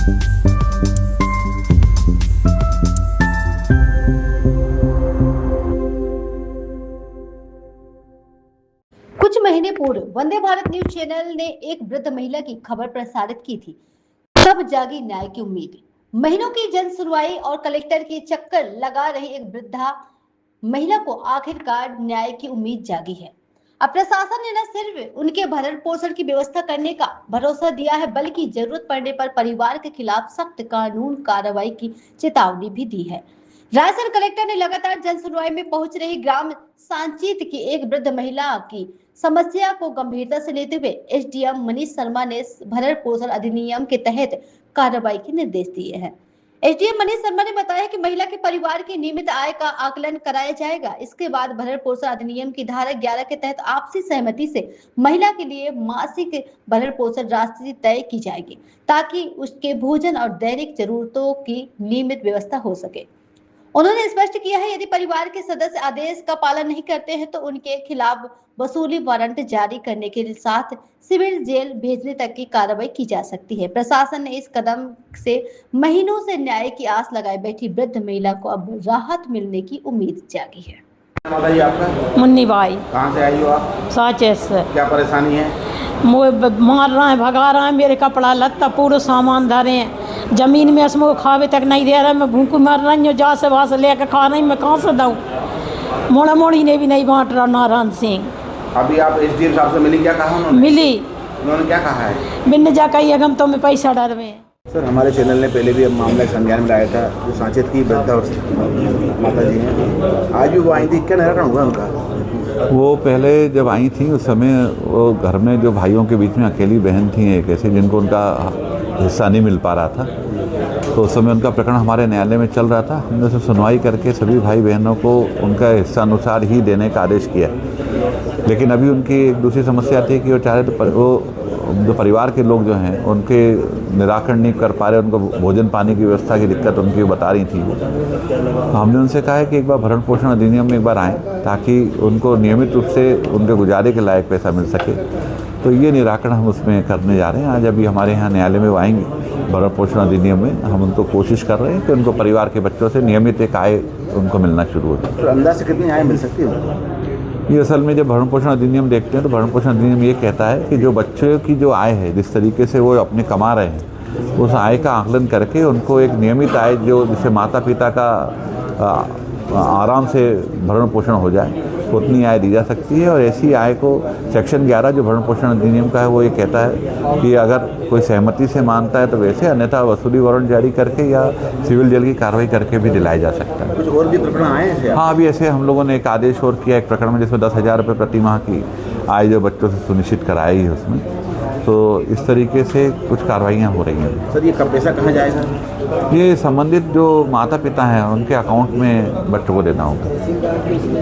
कुछ महीने पूर्व वंदे भारत न्यूज चैनल ने एक वृद्ध महिला की खबर प्रसारित की थी। तब जागी न्याय की उम्मीद। महीनों की जन सुनवाई और कलेक्टर के चक्कर लगा रही एक वृद्धा महिला को आखिरकार न्याय की उम्मीद जागी है। अब प्रशासन ने न सिर्फ उनके भरण पोषण की व्यवस्था करने का भरोसा दिया है, बल्कि जरूरत पड़ने पर परिवार के खिलाफ सख्त कानून कार्रवाई की चेतावनी भी दी है। रायसेन कलेक्टर ने लगातार जन सुनवाई में पहुंच रही ग्राम सांचीत की एक वृद्ध महिला की समस्या को गंभीरता से लेते हुए एसडीएम मनीष शर्मा ने भरण पोषण अधिनियम के तहत कार्रवाई के निर्देश दिए हैं। एसडीएम मनीष शर्मा ने बताया कि महिला के परिवार की नियमित आय का आकलन कराया जाएगा। इसके बाद भरण पोषण अधिनियम की धारा 11 के तहत आपसी सहमति से महिला के लिए मासिक भरण पोषण राशि तय की जाएगी, ताकि उसके भोजन और दैनिक जरूरतों की नियमित व्यवस्था हो सके। उन्होंने स्पष्ट किया है, यदि परिवार के सदस्य आदेश का पालन नहीं करते हैं तो उनके खिलाफ वसूली वारंट जारी करने के साथ सिविल जेल भेजने तक की कार्रवाई की जा सकती है। प्रशासन ने इस कदम से महीनों से न्याय की आस लगाए बैठी वृद्ध महिला को अब राहत मिलने की उम्मीद जागी है। बताइए आपका। मुन्नी बाई। कहाँ से आई हो आप? साचेस से। क्या परेशानी है? मार रहा है, भगा रहा है, मेरे कपड़ा लत्ता पूरे सामान धरे हैं, जमीन में इसमें खावे तक नहीं दे रहा है। मैं भूखी मर रही हूँ, जा से वहाँ से लेकर खा रही, मैं कहाँ से दूँ? मोड़ा मोड़ी ने भी नहीं बांट रहा नारायण सिंह। अभी आप एसडीएम साहब से मिली, क्या कहा उन्होंने? मिली। उन्होंने क्या कहा है? बिन जा कही हम तो मैं पैसा डरवे। सर, हमारे चैनल ने पहले भी अब मामला संज्ञान में लाया था। जो सांचेत की वृद्धा माता जी हैं, आज भी वो आई थी, क्या निराकरण हुआ उनका? वो पहले जब आई थी उस समय वो घर में जो भाइयों के बीच में अकेली बहन थी एक ऐसी, जिनको उनका हिस्सा नहीं मिल पा रहा था, तो उस समय उनका प्रकरण हमारे न्यायालय में चल रहा था। हमने उसे सुनवाई करके सभी भाई बहनों को उनका हिस्सा अनुसार ही देने का आदेश किया। लेकिन अभी उनकी एक दूसरी समस्या थी कि वो चाहे तो वो जो परिवार के लोग जो हैं उनके निराकरण नहीं कर पा रहे, उनको भोजन पानी की व्यवस्था की दिक्कत उनकी बता रही थी। तो हमने उनसे कहा है कि एक बार भरण पोषण अधिनियम में एक बार आएँ, ताकि उनको नियमित रूप से उनके गुजारे के लायक पैसा मिल सके। तो ये निराकरण हम उसमें करने जा रहे हैं। आज अभी हमारे यहाँ न्यायालय में वो आएंगे भरण पोषण अधिनियम में। हम उनको कोशिश कर रहे हैं कि उनको परिवार के बच्चों से नियमित एक आय उनको मिलना शुरू हो जाए। तो अंदाज से कितनी आय मिल सकती है? ये असल में जब भरण पोषण अधिनियम देखते हैं तो भरण पोषण अधिनियम ये कहता है कि जो बच्चों की जो आय है, जिस तरीके से वो अपने कमा रहे हैं, उस आय का आकलन करके उनको एक नियमित आय जो जिससे माता पिता का आराम से भरण पोषण हो जाए, उतनी आय दी जा सकती है। और ऐसी आय को सेक्शन 11 जो भरण पोषण अधिनियम का है वो ये कहता है कि अगर कोई सहमति से मानता है तो वैसे, अन्यथा वसूली वारंट जारी करके या सिविल जेल की कार्रवाई करके भी दिलाया जा सकता है। कुछ और भी प्रकरण आए हैं? हाँ, अभी ऐसे हम लोगों ने एक आदेश और किया एक प्रकरण में, जिसमें 10,000 रुपये प्रति माह की आय जो बच्चों से सुनिश्चित कराई है उसमें। तो इस तरीके से कुछ कार्रवाइयाँ हो रही हैं। सर, ये कब पैसा कहाँ जाएगा? ये संबंधित जो माता पिता हैं उनके अकाउंट में बच्चों को देना होगा।